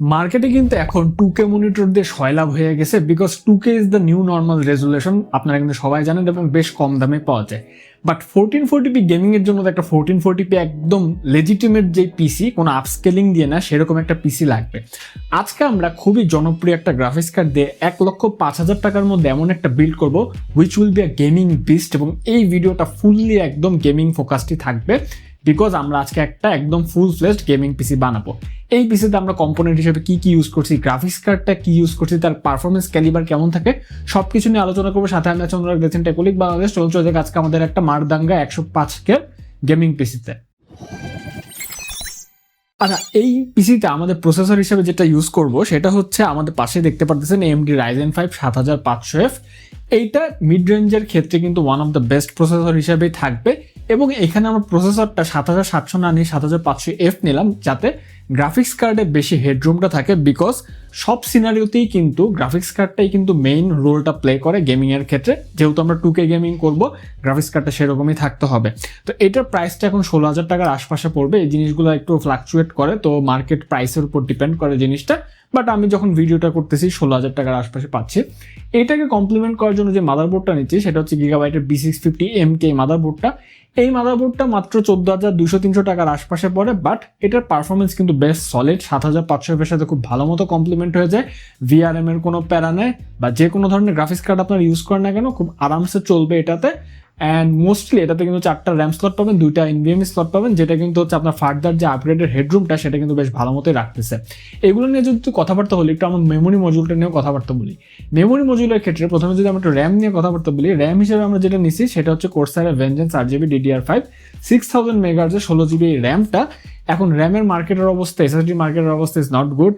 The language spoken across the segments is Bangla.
মার্কেটে কিন্তু এখন 2K মনিটর দিয়ে সয়লাভ হয়ে গেছে, because 2K is the new normal resolution. আপনারা কিন্তু সবাই জানেন এবং বেশ কম দামে পাওয়া যায়। বাট 1440p গেমিং এর জন্য তো একটা 1440p একদম লেজিটিমেট যে পিসি, কোনো আপস্কেলিং দিয়ে না, সেরকম একটা পিসি লাগবে। আজকে আমরা খুবই জনপ্রিয় একটা গ্রাফিক্স কার্ড দিয়ে 1,05,000 টাকার মধ্যে এমন একটা বিল্ড করব which will be a gaming beast, এবং এই ভিডিওটা ফুললি একদম গেমিং ফোকাসটি থাকবে, বিকজ আমরা আজকে একটা একদম ফুল ফ্লেজড গেমিং পিসি বানাবো। এই পিসিতে আমরা কম্পোনেন্ট হিসেবে কি ইউজ করছি, গ্রাফিক্স কার্ডটা কি ইউজ করছি, তার পারফরমেন্স ক্যালিবার কেমন থাকে, সবকিছু নিয়ে আলোচনা করবো। সাথে আমি চন্দ্র দেখছেন টেকনিক বাংলাদেশ। চলছে আজকে আমাদের একটা মারদাঙ্গা 105K গেমিং পিসিতে। আচ্ছা, এই পিসিতে আমাদের প্রসেসর হিসেবে যেটা ইউজ করব সেটা হচ্ছে আমাদের পাশে দেখতে পাচ্ছেন AMD Ryzen 5 7500F। এইটা মিড রেঞ্জের ক্ষেত্রে কিন্তু one of the best processor হিসেবেই থাকবে, এবং এখানে আমার প্রসেসরটা 7700 না নিয়ে 7500F নিলাম, যাতে গ্রাফিক্স কার্ডে বেশি হেডরুমটা থাকে, বিকজ সব সিনারিওতেই কিন্তু গ্রাফিক্স কার্ডটাই কিন্তু মেইন রোলটা প্লে করে গেমিংয়ের ক্ষেত্রে। যেহেতু আমরা 2K গেমিং করব, গ্রাফিক্স কার্ডটা সেরকমই থাকতে হবে। তো এটার প্রাইসটা এখন 16,000 টাকার আশপাশে পড়বে। এই জিনিসগুলো একটু ফ্লাকচুয়েট করে, তো মার্কেট প্রাইসের উপর ডিপেন্ড করে জিনিসটা। বাট আমি যখন ভিডিওটা করতেছি 16,000 টাকার আশপাশে পাচ্ছি। এটাকে কমপ্লিমেন্ট করার জন্য যে মাদারবোর্ডটা নিচ্ছি সেটা হচ্ছে গিগাবাইটের B650MK মাদারবোর্ডটা। এই মাদারবোর্ডটা মাত্র 14,200-300 টাকার আশপাশে পড়ে, বাট এটার পারফরমেন্স কিন্তু বেশ সলিড। 7500F এর সাথে খুব ভালো মতো কমপ্লিমেন্ট হয়ে যায়। VRM এর কোনো প্যারা নেই, বা যে কোনো ধরনের গ্রাফিক্স কার্ড আপনারা ইউজ করেন না কেন খুব আরামসে চলবে এটাতে। অ্যান্ড মোস্টলি এটাতে কিন্তু 4টা র্যাম স্লট পাবেন, 2টা NVMe স্লট পাবেন, যেটা কিন্তু হচ্ছে আপনার ফার্দার যে আপগ্রেডের হেডরুমটা সেটা কিন্তু বেশ ভালো মতোই রাখতেছে। এগুলো নিয়ে যদি কথাবার্তা বলি, একটু আমার মেমোরি মডিউলটা নিয়েও কথাবার্তা বলি। মেমোরি মডিউলের ক্ষেত্রে প্রথমে যদি আমরা একটু র্যাম নিয়ে কথাবার্তা বলি, র্যাম হিসেবে আমরা যেটা নিচ্ছি সেটা হচ্ছে কোর্সারের ভেঞ্জেন্স 8GB DDR5 6000 মেগাহার্জের 16GB র্যামটা। এখন র্যামের মার্কেটের অবস্থা, SSD মার্কেটের অবস্থা ইজ নট গুড।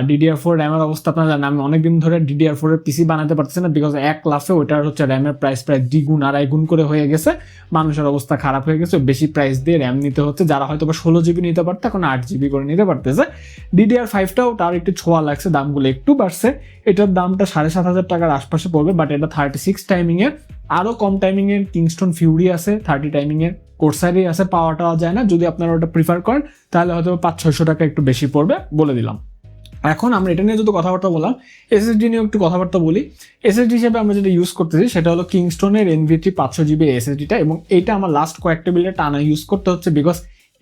DDR4 র্যামের অবস্থা আপনারা জানেন, আমি অনেকদিন ধরে DDR4 এর পিসি বানাতে পারতেছি না, বিকজ এক লাফে ওইটার হচ্ছে র্যামের প্রাইস প্রায় 2 আড়াই গুণ করে হয়ে গেছে। মানুষের অবস্থা খারাপ হয়ে গেছে, বেশি প্রাইস দিয়ে র্যাম নিতে হচ্ছে। যারা হয়তো 16GB নিতে পারতো এখন 8GB করে নিতে পারতেছে। DDR5টাও তার একটু ছোঁয়া লাগছে, দামগুলো একটু বাড়ছে। এটার দামটা 7,500 টাকার আশপাশে পড়বে, বাট এটা 36 টাইমিংয়ের। আরও কম টাইমিংয়ের কিংস্টন ফিউরি আছে, 30 টাইমিংয়ের কোর্সারই আছে, পাওয়াটা যায় না। যদি আপনারা ওটা প্রিফার করেন তাহলে হয়তো 500-600 টাকা একটু বেশি পড়বে, বলে দিলাম। এখন আমরা এটা নিয়ে যদি কথাবার্তা বললাম, SSD নিয়ে একটু কথাবার্তা বলি। SSD হিসেবে আমরা যেটা ইউজ করতেছি সেটা হলো কিংস্টনের NVT 500GB SSDটা, এবং এইটা আমার লাস্ট কয়েকটা বিল্ডে টানা ইউজ করতে হচ্ছে, বিকজ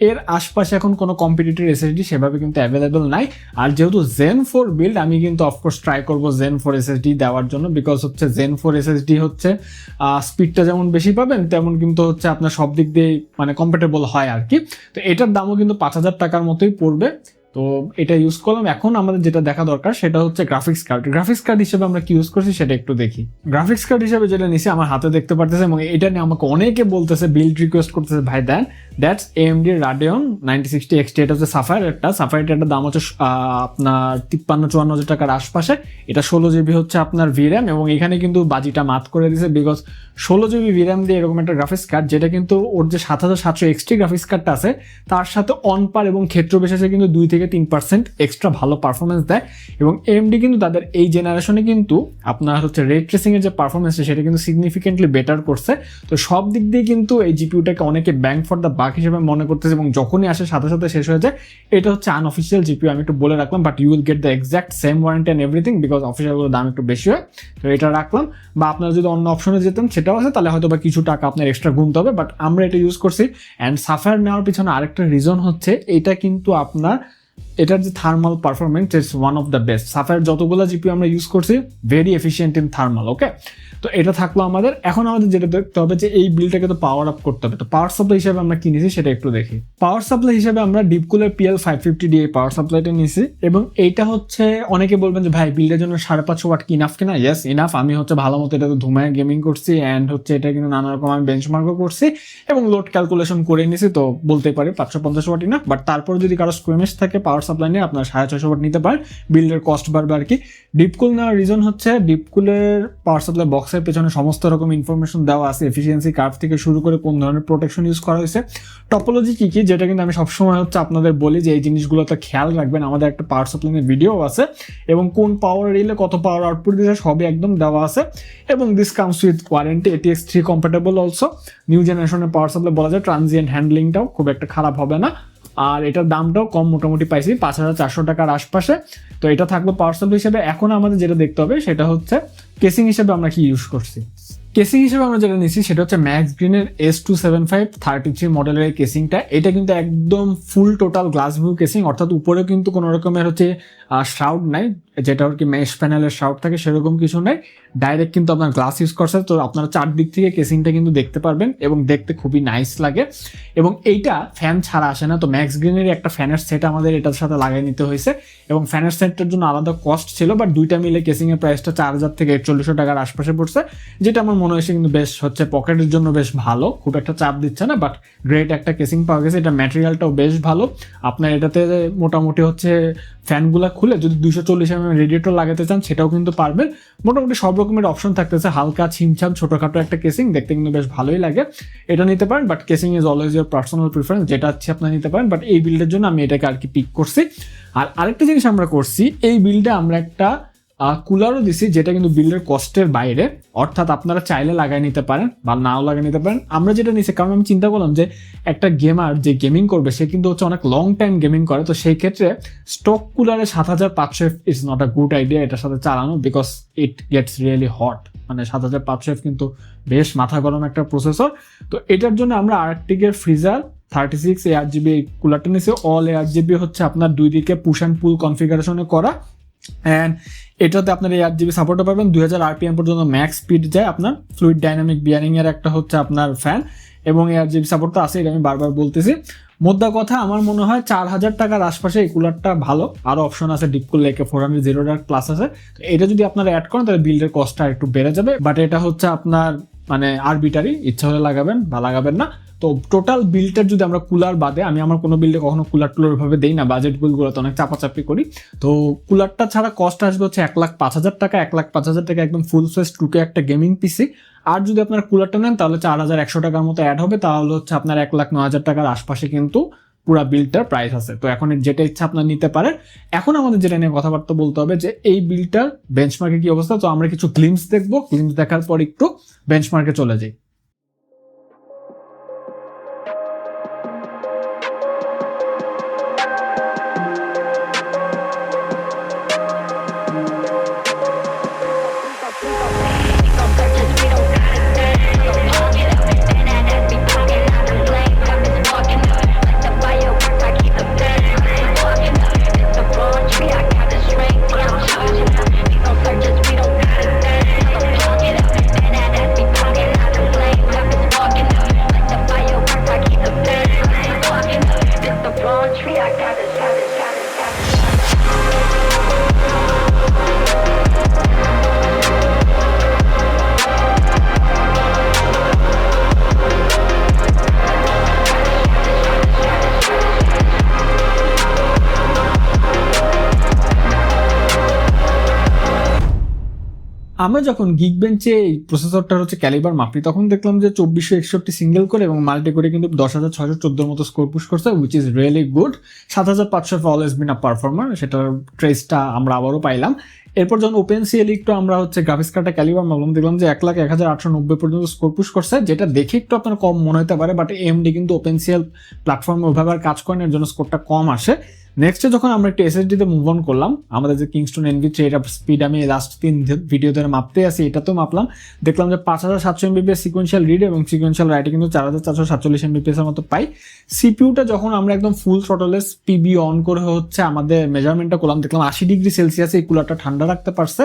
এর আশপাশে এখন কোনো কম্পিটিটিভ SSD সেভাবে কিন্তু অ্যাভেলেবেল নাই। আর যেহেতু Zen 4 বিল্ড, আমি কিন্তু অফকোর্স ট্রাই করবো Zen 4 SSD দেওয়ার জন্য, বিকজ হচ্ছে Zen 4 SSD হচ্ছে স্পিডটা যেমন বেশি পাবেন তেমন কিন্তু হচ্ছে আপনার সব দিক দিয়ে মানে কম্প্যাটেবল হয় আর কি। তো এটার দামও কিন্তু 5,000 টাকার মতোই পড়বে। তো এটা ইউজ করলাম। এখন আমাদের যেটা দেখা দরকার সেটা হচ্ছে গ্রাফিক্স কার্ড। গ্রাফিক্স কার্ড হিসেবে আমরা কি ইউজ করছি সেটা একটু দেখি। গ্রাফিক্স কার্ড হিসেবে যেটা নিছি আমার হাতে দেখতে পারতেছে, এবং এটা নিয়ে আমাকে অনেকে বলতেছে, বিল্ড রিকোয়েস্ট করতেছে, ভাই দেন দ্যাটস AMD Radeon 9060 XT। এটা হচ্ছে সাফায়ারটার দাম হচ্ছে আপনার 53-54 টাকার আশপাশে। এটা 16GB হচ্ছে আপনার VRAM, এবং এখানে কিন্তু বাজিটা মাত করে দিছে, বিকজ 16GB VRAM দিয়ে এরকম একটা গ্রাফিক্স কার্ড, যেটা কিন্তু ওর যে 7700 XT গ্রাফিক্স কার্ডটা আছে তার সাথে অন পার এবং ক্ষেত্র বিশেষে কিন্তু 2-3% এক্সট্রা ভালো পারফরমেন্স দেয়। এবং AMD কিন্তু তাদের এই জেনারেশনে কিন্তু আপনার হচ্ছে রে ট্রেসিং এর যে পারফরমেন্স সেটা কিন্তু সিগনিফিকেন্টলি বেটার করছে। তো সব দিক দিয়ে কিন্তু এই জিপিইউটাকে অনেকে ব্যাং ফর দ্য বাক হিসেবে মনে করতেছে, এবং যখনই আসে সাথে সাথে শেষ হয়ে যায়। এটা হচ্ছে আনঅফিসিয়াল জিপিইউ, আমি একটু বলে রাখলাম, but you will get the exact same warranty and everything, because অফিসিয়ালগুলোর দাম একটু বেশি হয়। তো এটা রাখলাম, বা আপনারা যদি অন্য অপশনে যেতেন সেটাও আছে, তাহলে হয়তো বা কিছু টাকা আপনার এক্সট্রা গুনতে হবে, বাট আমরা এটা ইউজ করছি। অ্যান্ড সাফায়ার নেওয়ার পিছনে আরেকটা রিজন হচ্ছে এটা কিন্তু আপনার এটার যে thermal performance it's one of the best. Sapphire যতগুলো জিপিইউ আমরা ইউজ করছি ভেরি এফিসিয়েন্ট ইন থার্মাল। ওকে, তো এটা থাকলো আমাদের। এখন আমাদের যেটা দেখতে হবে যে এই বিলটাকে তো পাওয়ার আপ করতে হবে। তো পাওয়ার সাপ্লাই হিসেবে আমরা কি নিয়েছি সেটা একটু দেখি। পাওয়ার সাপ্লাই হিসেবে আমরা ডিপকুলের PL550D এই পাওয়ার সাপ্লাইটা নিয়েছি, এবং এইটা হচ্ছে অনেকে বলবেন যে ভাই বিল্ডের জন্য 550 ওয়াট কি ইনাফ কিনা। Yes, enough. আমি হচ্ছে ভালো মতো এটাতে ধুমায় গেমিং করছি, অ্যান্ড হচ্ছে এটা কিন্তু নানা রকম আমি বেঞ্চমার্কও করছি এবং লোড ক্যালকুলেশন করে নিয়েছি। তো বলতে পারি 550 ওয়াট ইনাফ। বাট তারপর যদি কারো স্কুইমেশ থাকে পাওয়ার সাপ্লাই নিয়ে আপনার 650 ওয়াট নিতে পারেন, বিল্ডের কস্ট বাড়বে আর কি। ডিপকুল নেওয়ার রিজন হচ্ছে ডিপকুলের পাওয়ার সাপ্লাই বক্সের পেছনে সমস্ত রকম ইনফরমেশন দেওয়া আছে, এফিসিয়েন্সি কার্ভ থেকে শুরু করে কোন ধরনের প্রোটেকশন ইউজ করা হয়েছে, টপোলজি কি কি, যেটা কিন্তু আমি সবসময় হচ্ছে আপনাদের বলি যে এই জিনিসগুলোতে খেয়াল রাখবেন। আমাদের একটা পাওয়ার সাপ্লাইয়ের ভিডিও আছে, এবং কোন পাওয়ার রিলে কত পাওয়ার আউটপুট দিচ্ছে সবই একদম দেওয়া আছে। এবং this comes with warranty, ATX3 compatible also. New জেনারেশনের পাওয়ার সাপ্লাই বলা যায়, ট্রানজিয়েন্ট হ্যান্ডলিংটাও খুব একটা খারাপ হবে না। আর এটার দামটাও কম, মোটামুটি পাইছি 5,400 টাকার আশপাশে। তো এটা থাকলো পাওয়ার সাপ্লাই হিসেবে। এখন আমাদের যেটা দেখতে হবে সেটা হচ্ছে কেসিং হিসেবে আমরা কি ইউজ করছি। কেসিং হিসেবে আমরা যেটা নিচ্ছি সেটা হচ্ছে ম্যাক্স গ্রিনের S275-33 মডেলের এই কেসিংটা। এটা কিন্তু একদম ফুল টোটাল গ্লাস ভিউ কেসিং, অর্থাৎ উপরেও কিন্তু কোনো রকমের হচ্ছে শ্রাউড নাই, যেটা আর কি মেশ প্যানেলের শ্রাউড থাকে সেরকম কিছু নাই, ডাইরেক্ট কিন্তু আপনার গ্লাস ইউজ করছে। তো আপনারা চারদিক থেকে কেসিংটা কিন্তু দেখতে পারবেন এবং দেখতে খুবই নাইস লাগে। এবং এইটা ফ্যান ছাড়া আসে না, তো ম্যাক্স গ্রিনের একটা ফ্যানের সেট আমাদের এটার সাথে লাগিয়ে নিতে হয়েছে এবং ফ্যানের সেটটার জন্য আলাদা কস্ট ছিল, বাট দুইটা মিলে কেসিংয়ের প্রাইসটা 4,000 থেকে 4,100 টাকার আশপাশে পড়ছে, যেটা আমার মনে হয়েছে কিন্তু বেশ হচ্ছে পকেটের জন্য বেশ ভালো, খুব একটা চাপ দিচ্ছে না, বাট গ্রেট একটা কেসিং পাওয়া গেছে। এটা ম্যাটেরিয়ালটাও বেশ ভালো। আপনার এটাতে মোটামুটি হচ্ছে ফ্যানগুলা খুলে যদি 240 mm রেডিয়েটর লাগাতে চান সেটাও কিন্তু পারবেন। মোটামুটি সব রকমের অপশন থাকতেছে, হালকা ছিমছাম ছোটখাটো একটা কেসিং, দেখতে কিন্তু বেশ ভালোই লাগে, এটা নিতে পারেন। But casing is always your personal preference, যেটা হচ্ছে আপনার নিতে পারেন, বাট এই বিল্ডের জন্য আমি এটাকে আর কি পিক করছি। আর আরেকটা জিনিস আমরা করছি, এই বিল্ডে আমরা একটা কুলারও দিছি, যেটা কিন্তু বিল্ডের কস্টের বাইরে, অর্থাৎ আপনারা চাইলে লাগাই নিতে পারেন বা নাও লাগাই নিতে পারেন। আমরা যেটা নিচ্ছি, কারণ আমি চিন্তা করলাম যে একটা গেমার যে গেমিং করবে সে কিন্তু হচ্ছে অনেক লং টাইম গেমিং করে, তো সেই ক্ষেত্রে স্টক কুলারে 7,500 is not a good idea এটার সাথে চালানো, because it gets really hot. মানে 7,500 কিন্তু বেশ মাথা গরম একটা প্রসেসর। তো এটার জন্য আমরা আর্কটিকের ফ্রিজার 36 ARGB কুলারটা নিয়েছি। অল ARGB হচ্ছে আপনার দুই দিকে পুশ অ্যান্ড পুল কনফিগারেশনে করা, অ্যান্ড এটাতে আপনার ARGB সাপোর্টও পাবেন। 2000 RPM পর্যন্ত ম্যাক্স স্পিড যায় আপনার। ফ্লুইড ডাইনামিক বিয়ারিং এর একটা হচ্ছে আপনার ফ্যান এবং ARGB সাপোর্ট তো আছে, এটা আমি বারবার বলতেছি। মোদ্দা কথা, আমার মনে হয় 4,000 টাকার আশপাশে এই কুলারটা ভালো। আরও অপশন আছে, ডিপকুল লেকে 400 জিরো ডার্ক প্লাস আছে, তো এটা যদি আপনারা অ্যাড করেন তাহলে বিল্ডের কস্টটা একটু বেড়ে যাবে। বাট এটা হচ্ছে আপনার মানে আরবিটারি, ইচ্ছা হলে লাগাবেন বা লাগাবেন না। তো টোটাল বিল্ডের যদি আমরা কুলার বাদে, আমি আমার কোনো বিল্ডে কখনো কুলার টুলার ভাবে দেই না, বাজেট বিলগুলোতে অনেক চাপাচাপি করি, তো কুলারটা ছাড়া কস্ট আসবে হচ্ছে 1,05,000 টাকা। 1,05,000 টাকা একদম ফুল ফেস টুকে একটা গেমিং পিসি। আর যদি আপনার কুলারটা নেন তাহলে 4,100 টাকার মতো অ্যাড হবে, তাহলে হচ্ছে আপনার 1,09,000 টাকার আশপাশে কিন্তু পুরা বিলটার প্রাইস আছে। তো এখন যেটা ইচ্ছা আপনার নিতে পারেন। এখন আমাদের যেটা নিয়ে কথাবার্তা বলতে হবে যে এই বিলটার বেঞ্চমার্কে কি অবস্থা। তো আমরা কিছু গ্লিমস দেখবো, গ্লিমস দেখার পর একটু বেঞ্চমার্কে চলে যাই। আমরা যখন গিগবেঞ্চে এই প্রসেসরটার হচ্ছে ক্যালিবার মাপি, তখন দেখলাম যে 2461 সিঙ্গেল করে এবং মাল্টি করে কিন্তু 10,614 মতো স্কোর পুশ করছে, which is really good. 7,500 always been a performer, সেটার ট্রেসটা আমরা আবারও পাইলাম। এরপর যখন OpenCL একটু আমরা হচ্ছে গ্রাফিক্স কার্ডটা ক্যালিবার মাপলাম, দেখলাম যে 1,01,890 পর্যন্ত স্কোর পুশ করছে, যেটা দেখে একটু আপনার কম মনে হতে পারে, বাট AMD কিন্তু OpenCL প্ল্যাটফর্মে ওইভাবে আর কাজ করেন, এর জন্য স্কোরটা কম আসে। নেক্সটে যখন আমরা একটু SSD-তে মুভ অন করলাম, আমাদের যে কিংস্টন NV3 এটা স্পিড আমি লাস্ট 3 ভিডিও ধরে মাপতে আসি, এটাতেও মাপলাম, দেখলাম যে 5,700 MBps সিকোয়েন্সিয়াল রিড এবং সিকোয়েন্সিয়াল রাইটে কিন্তু 4,447 MBps এর মতো পাই। সিপিইউটা যখন আমরা একদম ফুল থ্রটলের পিবি অন করে হচ্ছে আমাদের মেজারমেন্টটা করলাম, দেখলাম 80 ডিগ্রি সেলসিয়াসে এই কুলারটা ঠান্ডা রাখতে পারছে,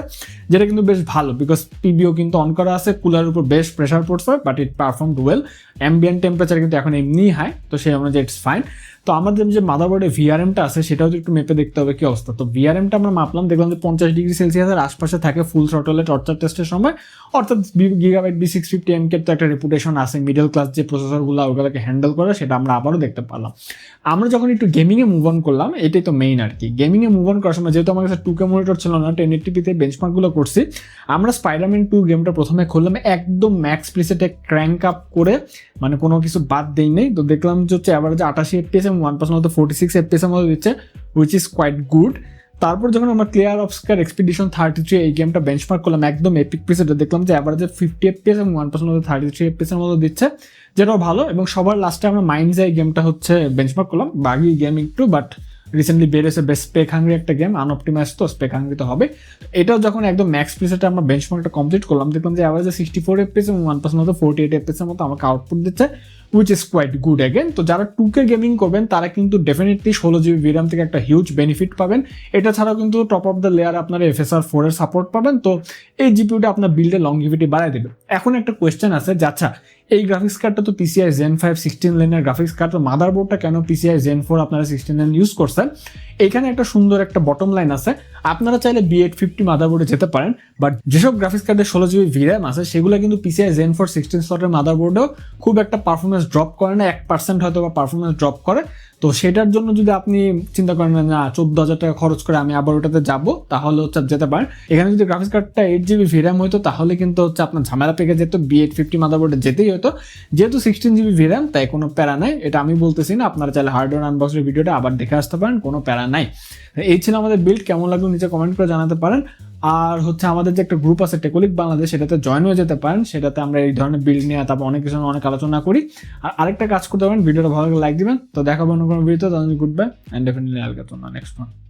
যেটা কিন্তু বেশ ভালো, বিকজ পিবিও কিন্তু অন করা আছে, কুলারের উপর বেশ প্রেশার পড়ছে, but it performed well. Ambient temperature কিন্তু এখন এমনিই হাই, তো সেই অনুযায়ী ইটস ফাইন। তো আমাদের যে মাদারবোর্ডে VRM-টা আছে সেটাও একটু মেপে দেখতে হবে কি অবস্থা। তো VRM-টা আমরা মাপলাম, দেখলাম যে 50 ডিগ্রি সেলসিয়াসের আশপাশে থাকে ফুল থ্রটলে টর্চার টেস্টের সময়, অর্থাৎ গিগাবাইট B650M তো একটা রেপুটেশন আছে মিডল ক্লাস যে প্রসেসরগুলো ওগুলোকে হ্যান্ডেল করে, সেটা আমরা আবারও দেখতে পারলাম। আমরা যখন একটু গেমিংয়ে মুভ অন করলাম, এটাই তো মেইন আর কি। গেমিংয়ে মুভ অন করার সময় যেহেতু আমার কাছে 2K মনিটর ছিল না, 1080p-তে বেঞ্চমার্কগুলো করছি, আমরা স্পাইডারম্যান 2 গেমটা প্রথমে খুললাম, একদম ম্যাক্স প্রিসেটে ক্র্যাঙ্ক আপ করে, মানে কোনো কিছু বাদ দেই নেই। তো দেখলাম যে হচ্ছে অ্যাভারেজে 88 FPS এবং 1% মতো 46 FPS এর মতো দিচ্ছে, হুইচ ইজ কোয়াইট গুড। তারপর যখন আমরা ক্লিয়ার অফস্কার এক্সপিডিশন 33 এই গেমটা বেঞ্চমার্ক করলাম একদম এপিক পিসেটা, দেখলাম যে অ্যাভারেজে 50 FPS এবং 1% মতো 33 FPS এর মতো দিচ্ছে, যেটাও ভালো। এবং সবার লাস্টে আমরা মাইন্ডস এই গেমটা হচ্ছে বেঞ্চমার্ক করলাম, বাগি গেম একটু, বাট রিসেন্টলি বেরিয়েছে বেশ স্পেক হাংরি একটা গেম, আনঅপটিমাইজ তো স্পেক হাংরি তো হবে। এটাও যখন একদম ম্যাক্স প্রিসেটে আমরা বেঞ্চমার্কটা কমপ্লিট করলাম, দেখলাম যে অ্যাভারেজে 64 FPS এবং 1% মতো 48 FPS এর মতো আমাকে আউটপুট দিচ্ছে, which is quite good again. তো যারা 2K গেমিং করবেন তারা কিন্তু ডেফিনেটলি 16GB VRAM থেকে একটা হিউজ বেনিফিট পাবেন। এটা ছাড়াও কিন্তু টপ অফ দ্য লেয়ার আপনারা FSR 4 এর সাপোর্ট পাবেন। তো এই জিপিউটা আপনার বিল্ডের লংজিভিটি বাড়ায় দেবে। এখন একটা কোয়েশ্চেন আছে যে আচ্ছা এই গ্রাফিক্স কার্ডটা তো PCI Zen 5 16 লাইনের গ্রাফিক্স কার্ড, মাদারবোর্ডটা কেন PCI Zen 4 আপনারা 16 লাইন ইউজ করছেন? এখানে একটা সুন্দর একটা বটম লাইন আছে। আপনারা চাইলে B850 মাদারবোর্ডে যেতে পারেন, বাট যেসব গ্রাফিক্স কার্ডে 16GB VRAM আছে সেগুলো কিন্তু PCI Zen 4 16 স্লটের মাদারবোর্ডেও খুব একটা পারফরমেন্স ড্রপ করে না, 1% হয়তো বা পারফরমেন্স ড্রপ করে। তো সেটার জন্য যদি আপনি চিন্তা করেন না 14,000 টাকা খরচ করে আমি আবার ওটাতে যাবো, তাহলে হচ্ছে যেতে পারেন। এখানে যদি গ্রাফিক্স কার্ডটা 8GB VRAM হইতো তাহলে কিন্তু হচ্ছে আপনার ঝামেলা পেকে যেত, B850 মাদারবোর্ডে যেতেই হতো। যেহেতু 16GB VRAM তাই কোনো প্যারা নাই, এটা আমি বলতেছি না, আপনারা চাইলে হার্ডওয়্যার আনবক্সের ভিডিওটা আবার দেখে আসতে পারেন, কোনো প্যারা নাই। এই ছিল আমাদের বিল্ড, কেমন লাগলো নিচে কমেন্ট করে জানাতে পারেন। আর হচ্ছে আমাদের যে একটা গ্রুপ আছে টেকোলিক বাংলাদেশ, সেটাতে জয়েন হয়ে যেতে পারেন, সেটাতে আমরা এই ধরনের বিল্ড নিয়ে তারপর অনেক কিছু অনেক আলোচনা করি। আর আরেকটা কাজ করতে পারেন, ভিডিওটা ভালো লাগে লাইক দিবেন। তো দেখাবো অন্য কোনো ভিডিওতে, তাহলে good bye and definitely Al get on next one.